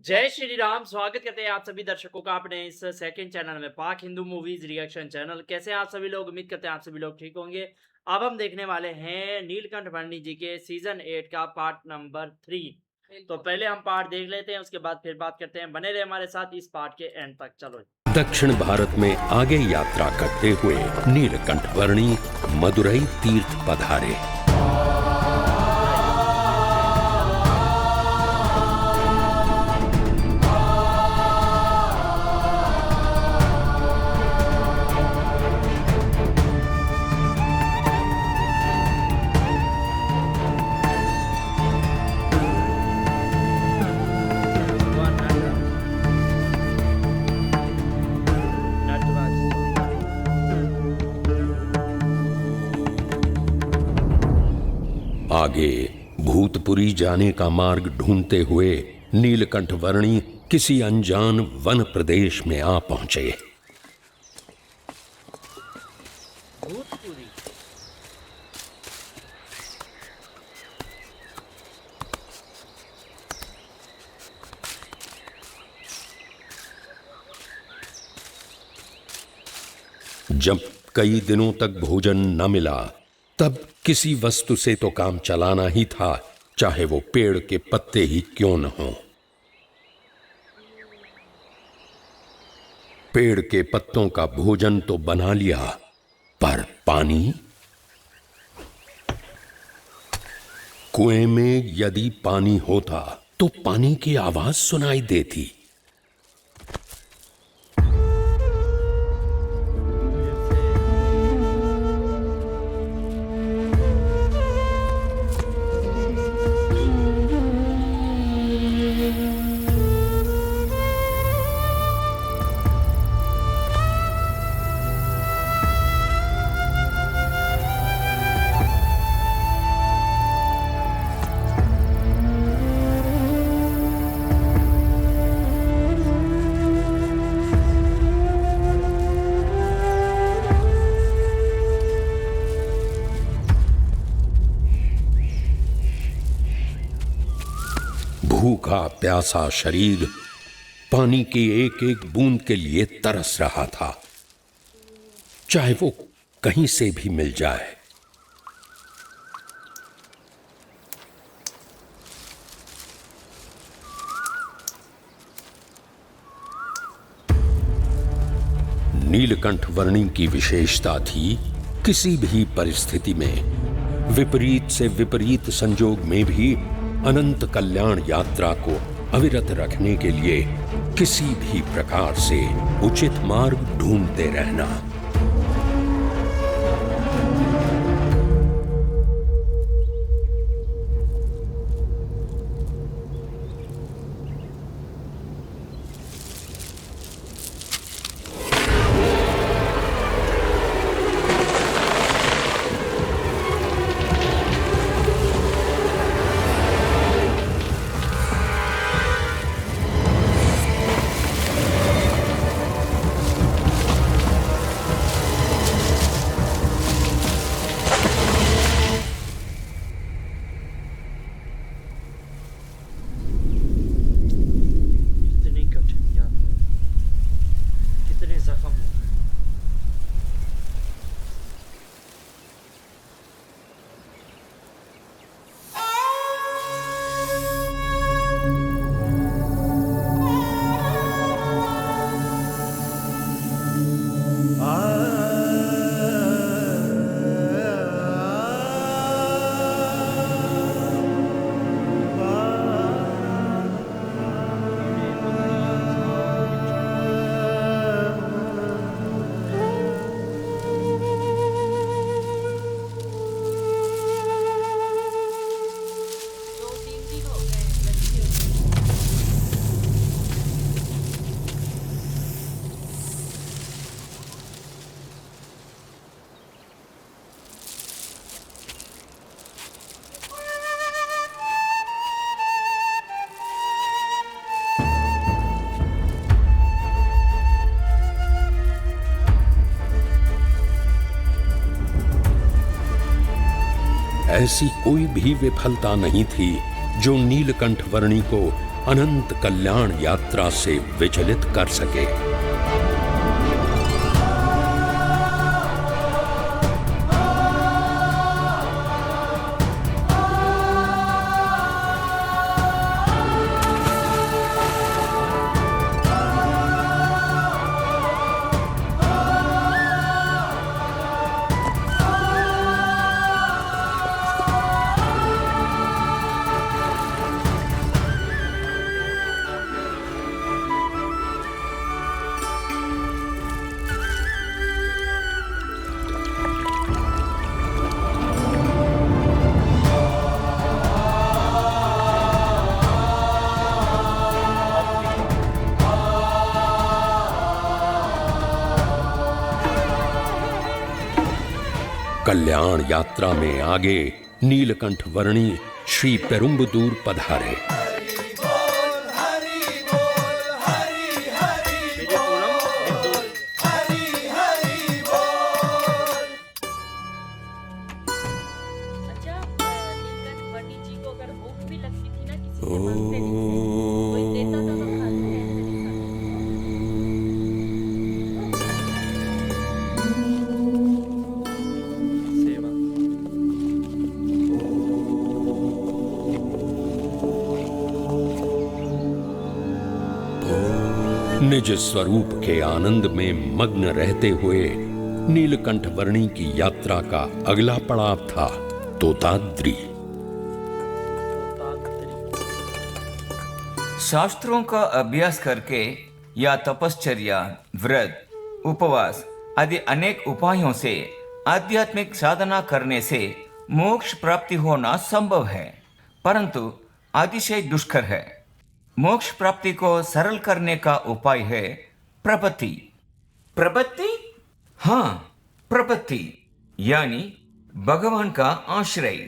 जय श्री राम। स्वागत करते हैं आप सभी दर्शकों का अपने इस सेकंड चैनल में, पाक हिंदू मूवीज रिएक्शन चैनल। कैसे हैं आप सभी लोग? उम्मीद करते हैं आप सभी लोग ठीक होंगे। अब हम देखने वाले हैं नीलकंठ वर्णी जी के सीजन 8 का पार्ट नंबर 3। तो पहले हम पार्ट देख लेते हैं, उसके बाद फिर बात करते हैं। बने रहे हमारे साथ इस पार्ट के एंड तक। चलो। दक्षिण भारत में आगे यात्रा करते हुए नीलकंठ वर्णी मदुरई तीर्थ पधारे। आगे भूतपुरी जाने का मार्ग ढूंढते हुए नीलकंठ वर्णी किसी अनजान वन प्रदेश में आ पहुंचे। भूतपुरी। जब कई दिनों तक भोजन न मिला, तब किसी वस्तु से तो काम चलाना ही था, चाहे वो पेड़ के पत्ते ही क्यों न हों। पेड़ के पत्तों का भोजन तो बना लिया, पर पानी? कुएं में यदि पानी होता तो पानी की आवाज सुनाई देती। भूखा प्यासा शरीर पानी की एक एक बूंद के लिए तरस रहा था, चाहे वो कहीं से भी मिल जाए। नीलकंठ वर्णी की विशेषता थी किसी भी परिस्थिति में, विपरीत से विपरीत संजोग में भी अनंत कल्याण यात्रा को अविरत रखने के लिए किसी भी प्रकार से उचित मार्ग ढूंढते रहना। ऐसी कोई भी विफलता नहीं थी जो नीलकंठ वर्णी को अनंत कल्याण यात्रा से विचलित कर सके। कल्याण यात्रा में आगे नीलकंठ वर्णी श्री पेरुम्बदूर पधारे। अच्छा, नीलकंठ वर्णी जी को अगर भूख भी लगती थी ना किसी के मांगते नहीं थे, कोई देता था तो खाते थे। सेवा। निज स्वरूप के आनंद में मग्न रहते हुए नीलकंठ वर्णी की यात्रा का अगला पड़ाव था तोताद्री। शास्त्रों का अभ्यास करके या तपश्चर्या, व्रत, उपवास आदि अनेक उपायों से आध्यात्मिक साधना करने से मोक्ष प्राप्ति होना संभव है, परंतु अतिशय दुष्कर है। मोक्ष प्राप्ति को सरल करने का उपाय है प्रपत्ति। प्रपत्ति? हाँ, प्रपत्ति यानी भगवान का आश्रय।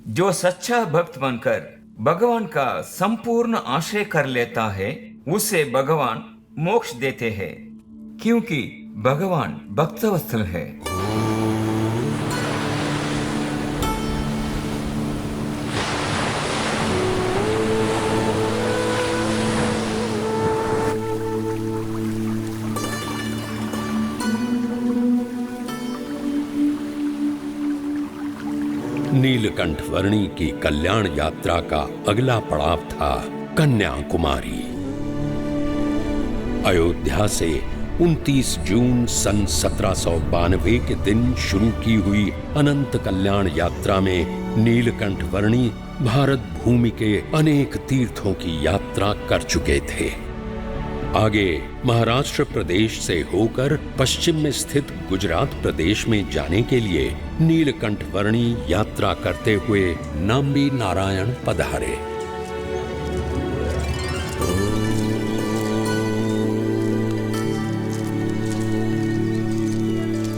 जो सच्चा भक्त बनकर भगवान का संपूर्ण आश्रय कर लेता है, उसे भगवान मोक्ष देते हैं, क्योंकि भगवान भक्तवत्सल है। नीलकंठ वर्णी की कल्याण यात्रा का अगला पड़ाव था कन्याकुमारी। अयोध्या से 29 जून सन 1792 के दिन शुरू की हुई अनंत कल्याण यात्रा में नीलकंठ वर्णी भारत भूमि के अनेक तीर्थों की यात्रा कर चुके थे। आगे महाराष्ट्र प्रदेश से होकर पश्चिम में स्थित गुजरात प्रदेश में जाने के लिए नीलकंठ वर्णी यात्रा करते हुए नाम्बी नारायण पधारे।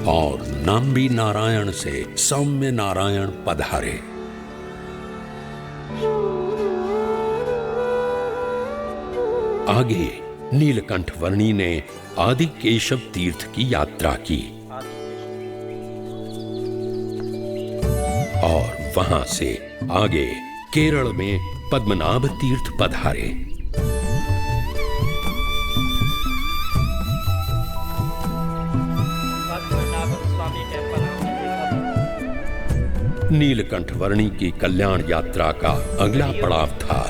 और नाम्बी नारायण से सौम्य नारायण पधारे। आगे नीलकंठ वर्णी ने आदि केशव तीर्थ की यात्रा की और वहां से आगे केरल में पद्मनाभ तीर्थ पधारे। नीलकंठ वर्णी की कल्याण यात्रा का अगला पड़ाव था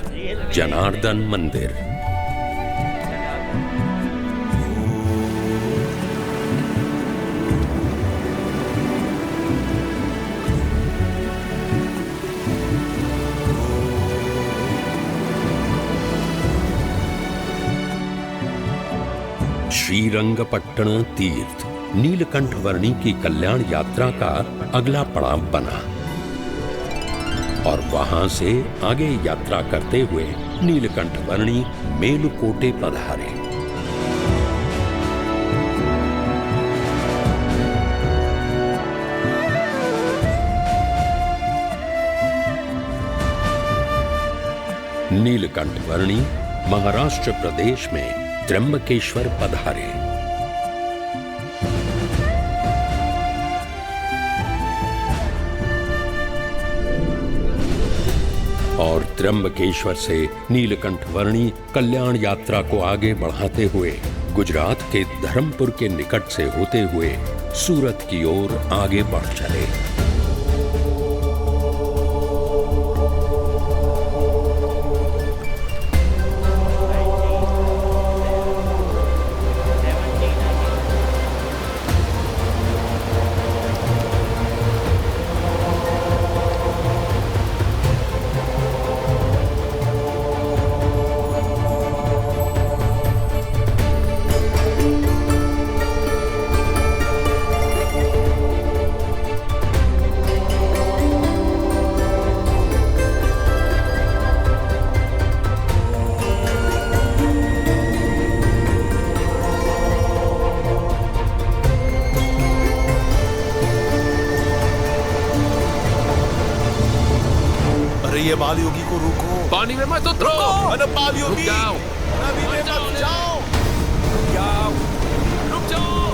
जनार्दन मंदिर। श्रीरंगपट्टण तीर्थ नीलकंठ वर्णी की कल्याण यात्रा का अगला पड़ाव बना और वहां से आगे यात्रा करते हुए नीलकंठ वर्णी मेलुकोटे पधारे। नीलकंठ वर्णी महाराष्ट्र प्रदेश में त्र्यंबकेश्वर पधारे। और त्र्यंबकेश्वर से नीलकंठ वर्णी कल्याण यात्रा को आगे बढ़ाते हुए गुजरात के धर्मपुर के निकट से होते हुए सूरत की ओर आगे बढ़ चले। ये बाल योगी को रोको। पानी में मत उतरो। अरे बाल योगी, रुक जाओ। नदी में मत जाओ। रुक जाओ।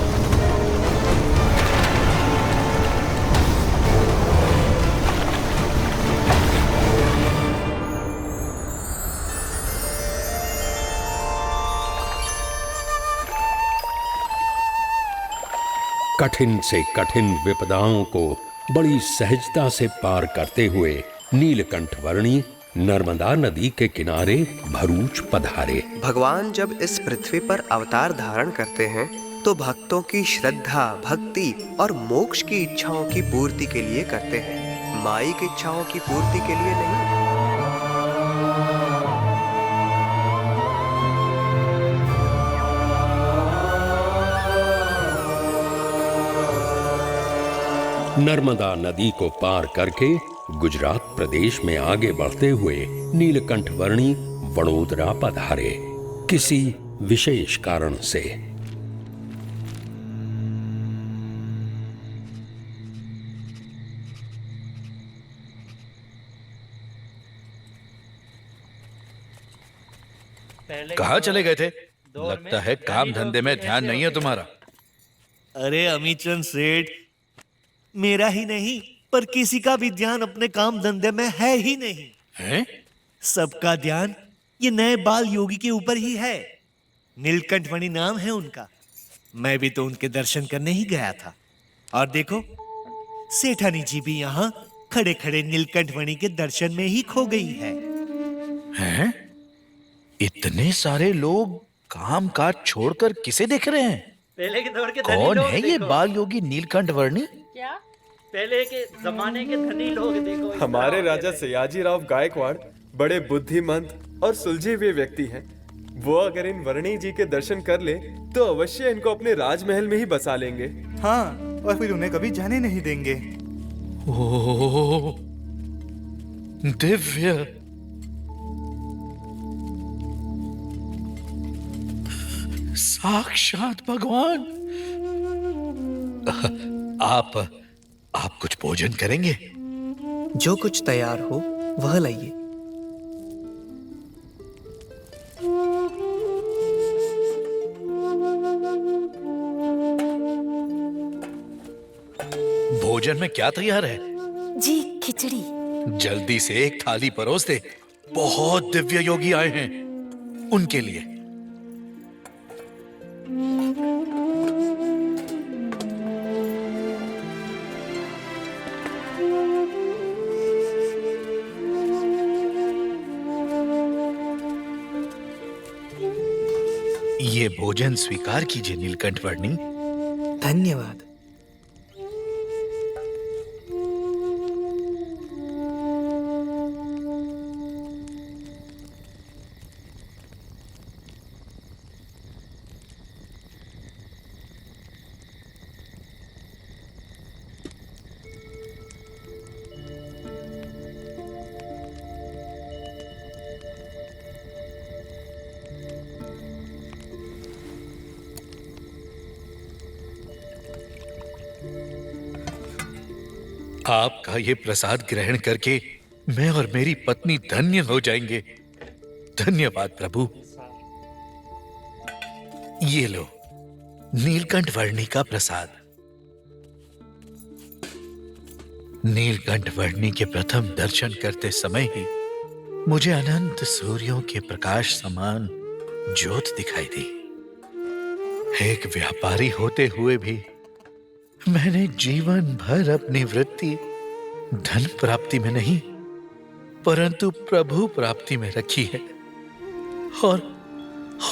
कठिन से कठिन विपदाओं को बड़ी सहजता से पार करते हुए नीलकंठ वर्णी नर्मदा नदी के किनारे भरूच पधारे। भगवान जब इस पृथ्वी पर अवतार धारण करते हैं तो भक्तों की श्रद्धा, भक्ति और मोक्ष की इच्छाओं की पूर्ति के लिए करते हैं, माई की इच्छाओं की पूर्ति के लिए नहीं। नर्मदा नदी को पार करके गुजरात प्रदेश में आगे बढ़ते हुए नीलकंठ वर्णी वडोदरा पधारे किसी विशेष कारण से। कहाँ चले गए थे? लगता है काम धंधे में ध्यान नहीं है तुम्हारा। अरे अमीचंद सेठ, मेरा ही नहीं पर किसी का भी ध्यान अपने काम धंधे में है ही नहीं। हैं? सबका ध्यान ये नए बाल योगी के ऊपर ही है। नीलकंठमणि नाम है उनका। मैं भी तो उनके दर्शन करने ही गया था। और देखो, सेठानी जी भी यहाँ खड़े खड़े नीलकंठमणि के दर्शन में ही खो गई है। हैं? इतने सारे लोग काम काज छोड़कर किसे देख रहे हैं? पहले के दौर के धनी कौन लोग है ये देखो। बाल योगी नीलकंठ वर्णी? क्या? पहले के जमाने के धनी लोग देखो। इस हमारे तरह राजा कैसे। सयाजी राव गायकवाड़ बड़े बुद्धिमंत और सुलझे हुए व्यक्ति हैं। वो अगर इन वर्णी जी के दर्शन कर ले तो अवश्य इनको अपने राजमहल में ही बसा लेंगे। हाँ, और फिर उन्हें कभी जाने नहीं देंगे। ओह, दिव्य। साक्षात भगवान। आप कुछ भोजन करेंगे? जो कुछ तैयार हो वह लाइए। भोजन में क्या तैयार है? जी, खिचड़ी। जल्दी से एक थाली परोस दे। बहुत दिव्य योगी आए हैं, उनके लिए। ये भोजन स्वीकार कीजिए नीलकंठ वर्णी। धन्यवाद। आपका ये प्रसाद ग्रहण करके मैं और मेरी पत्नी धन्य हो जाएंगे। धन्यवाद प्रभु। ये लो नीलकंठ वर्णी का प्रसाद। नीलकंठ वर्णी के प्रथम दर्शन करते समय ही मुझे अनंत सूर्यों के प्रकाश समान ज्योत दिखाई दी। एक व्यापारी होते हुए भी मैंने जीवन भर अपनी वृत्ति धन प्राप्ति में नहीं, परंतु प्रभु प्राप्ति में रखी है, और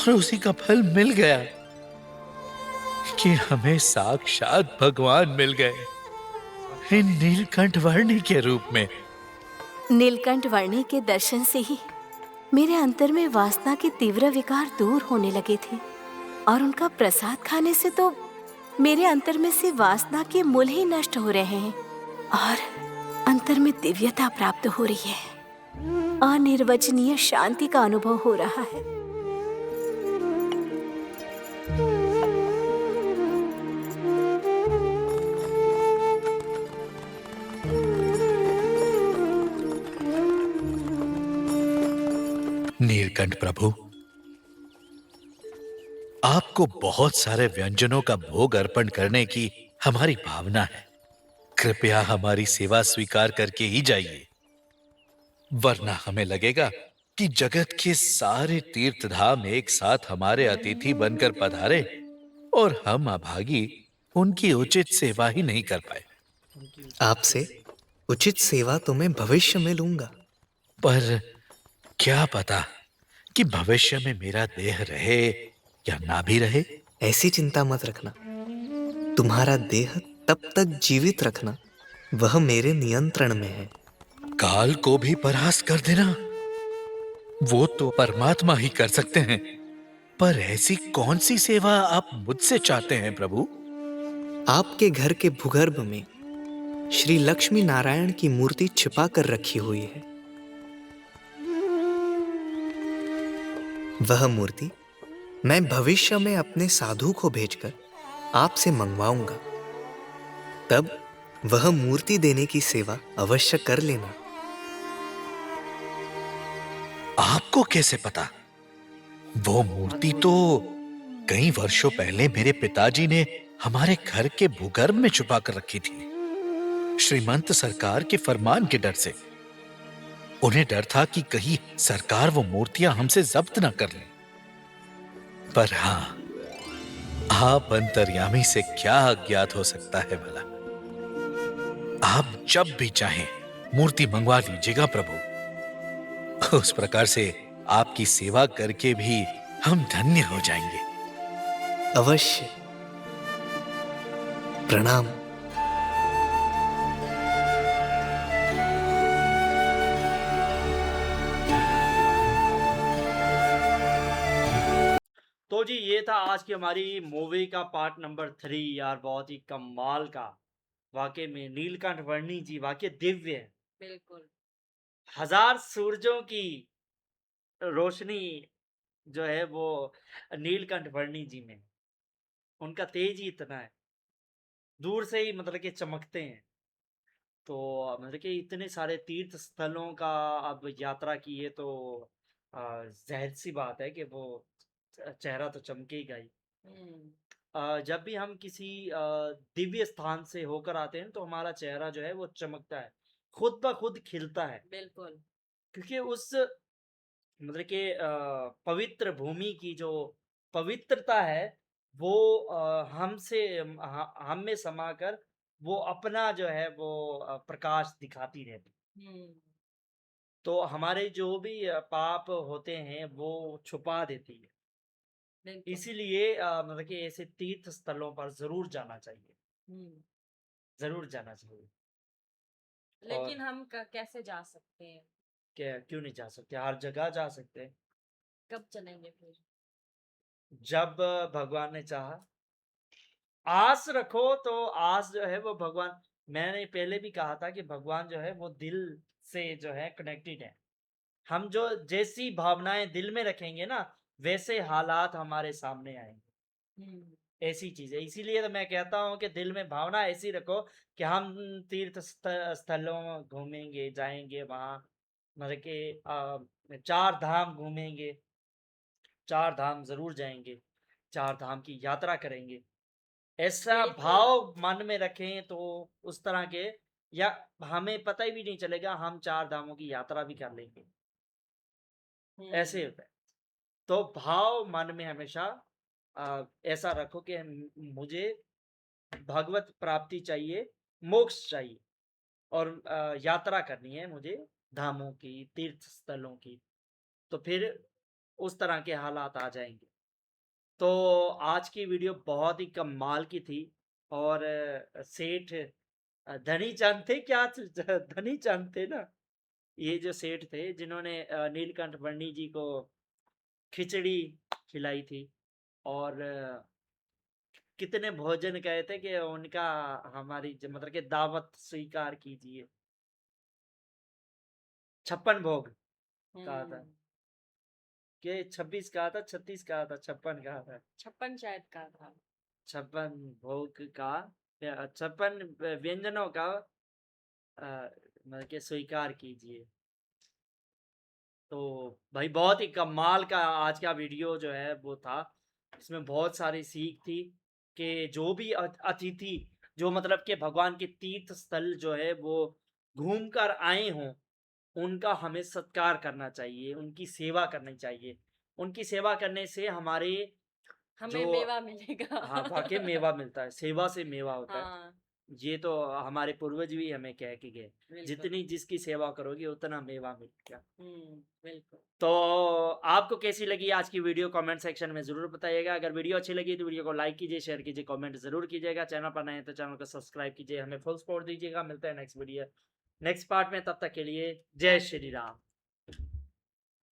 उसी का फल मिल गया कि हमें साक्षात भगवान मिल गए इन नीलकंठ वर्णी के रूप में। नीलकंठ वर्णी के दर्शन से ही मेरे अंतर में वासना के तीव्र विकार दूर होने लगे थे, और उनका प्रसाद खाने से तो मेरे अंतर में से वासना के मूल ही नष्ट हो रहे हैं और अंतर में दिव्यता प्राप्त हो रही है। अनिर्वचनीय शांति का अनुभव हो रहा है। नीलकंठ प्रभु, आपको बहुत सारे व्यंजनों का भोग अर्पण करने की हमारी भावना है। कृपया हमारी सेवा स्वीकार करके ही जाइए, वरना हमें लगेगा कि जगत के सारे तीर्थधाम एक साथ हमारे अतिथि बनकर पधारे और हम अभागी उनकी उचित सेवा ही नहीं कर पाए। आपसे उचित सेवा तो मैं भविष्य में लूंगा। पर क्या पता कि भविष्य में मेरा देह रहे या ना भी रहे। ऐसी चिंता मत रखना, तुम्हारा देह तब तक जीवित रखना, वह मेरे नियंत्रण में है। काल को भी परास्त कर देना, वो तो परमात्मा ही कर सकते हैं। पर ऐसी कौन सी सेवा आप मुझसे चाहते हैं प्रभु? आपके घर के भूगर्भ में श्री लक्ष्मी नारायण की मूर्ति छिपा कर रखी हुई है। वह मूर्ति मैं भविष्य में अपने साधु को भेजकर आपसे मंगवाऊंगा। तब वह मूर्ति देने की सेवा अवश्य कर लेना। आपको कैसे पता? वो मूर्ति तो कई वर्षों पहले मेरे पिताजी ने हमारे घर के भूगर्भ में छुपा कर रखी थी, श्रीमंत सरकार के फरमान के डर से। उन्हें डर था कि कहीं सरकार वो मूर्तियां हमसे जब्त ना कर ले। पर हां, आप अंतर्यामी से क्या अज्ञात हो सकता है भला। आप जब भी चाहें मूर्ति मंगवा लीजिएगा प्रभु। उस प्रकार से आपकी सेवा करके भी हम धन्य हो जाएंगे। अवश्य। प्रणाम। तो जी ये था आज की हमारी मूवी का पार्ट नंबर 3। यार बहुत ही कमाल का, वाकई में नीलकंठ वर्णी जी वाकई दिव्य है। बिल्कुल। हजार सूरजों की रोशनी जो है वो नीलकंठ वर्णी जी में, उनका तेज ही इतना है, दूर से ही मतलब कि चमकते हैं। तो मतलब कि इतने सारे तीर्थ स्थलों का अब यात्रा की है तो जाहिर सी बात है कि वो चेहरा तो चमकेगा ही। जब भी हम किसी दिव्य स्थान से होकर आते हैं तो हमारा चेहरा जो है वो चमकता है, खुद ब खुद खिलता है, बिल्कुल। क्योंकि उस मतलब कि पवित्र भूमि की जो पवित्रता है वो हमसे हम में समाकर वो अपना जो है वो प्रकाश दिखाती रहती। तो हमारे जो भी पाप होते हैं वो छुपा देती है। बिल्कुल। इसीलिए मतलब कि ऐसे तीर्थ स्थलों पर जरूर जाना चाहिए, हम्म। जरूर जाना चाहिए। और लेकिन हम कैसे जा सकते हैं? क्यों नहीं जा सकते? हर जगह जा सकते हैं, कब चलेंगे फिर? जब भगवान ने चाहा। आस रखो तो आस जो है वो भगवान, मैंने पहले भी कहा था कि भगवान जो है वो दिल से जो है कनेक्टेड है। हम जो जैसी भावनाएं दिल में रखेंगे ना वैसे हालात हमारे सामने आएंगे। ऐसी चीज है, इसीलिए तो मैं कहता हूँ कि दिल में भावना ऐसी रखो कि हम तीर्थ स्थलों में घूमेंगे, जाएंगे वहाँ, मतलब कि 4 धाम घूमेंगे, 4 धाम जरूर जाएंगे, 4 धाम की यात्रा करेंगे। ऐसा बिल्कुल। भाव मन में रखें तो उस तरह के, या हमें पता ही भी नहीं चलेगा, हम 4 धामों की यात्रा भी कर लेंगे। ऐसे होता है। तो भाव मन में हमेशा ऐसा रखो कि मुझे भगवत प्राप्ति चाहिए, मोक्ष चाहिए और यात्रा करनी है मुझे धामों की, तीर्थ स्थलों की। तो फिर उस तरह के हालात आ जाएँगे। तो आज की वीडियो बहुत ही कमाल की थी और सेठ धनी चंद थे क्या धनी चंद थे ना? ये जो सेठ थे जिन्होंने नीलकंठ वर्णी जी को खिचड़ी खिलाई थी और कितने भोजन कहे थे कि उनका हमारी मतलब कि दावत स्वीकार कीजिए। 56 भोग कहा था। कि 26 कहा था, 36 कहा था, 56 कहा था। 56 शायद का था। 56 भोग का 56 व्यंजनों का मतलब कि स्वीकार कीजिए। तो भाई बहुत ही कमाल का आज का वीडियो जो है वो था। इसमें बहुत सारी सीख थी कि जो भी अतिथि जो मतलब कि भगवान के तीर्थ स्थल जो है वो घूम कर आए हों, उनका हमें सत्कार करना चाहिए, उनकी सेवा करनी चाहिए। उनकी सेवा करने से हमारे हमें जो मेवा मिलेगा। हाँ, वाक़ई मेवा मिलता है, सेवा से मेवा होता है। हाँ, ये तो हमारे पूर्वज भी हमें कह के गए, बिल्कुल। जितनी जिसकी सेवा करोगे उतना मेवा मिलेगा। बिल्कुल। तो आपको कैसी लगी आज की वीडियो कमेंट सेक्शन में ज़रूर बताइएगा। अगर वीडियो अच्छी लगी तो वीडियो को लाइक कीजिए, शेयर कीजिए, कमेंट ज़रूर कीजिएगा। चैनल पर नए हैं तो चैनल को सब्सक्राइब कीजिए, हमें फुल सपोर्ट दीजिएगा। मिलते हैं नेक्स्ट पार्ट में, तब तक के लिए जय श्री राम।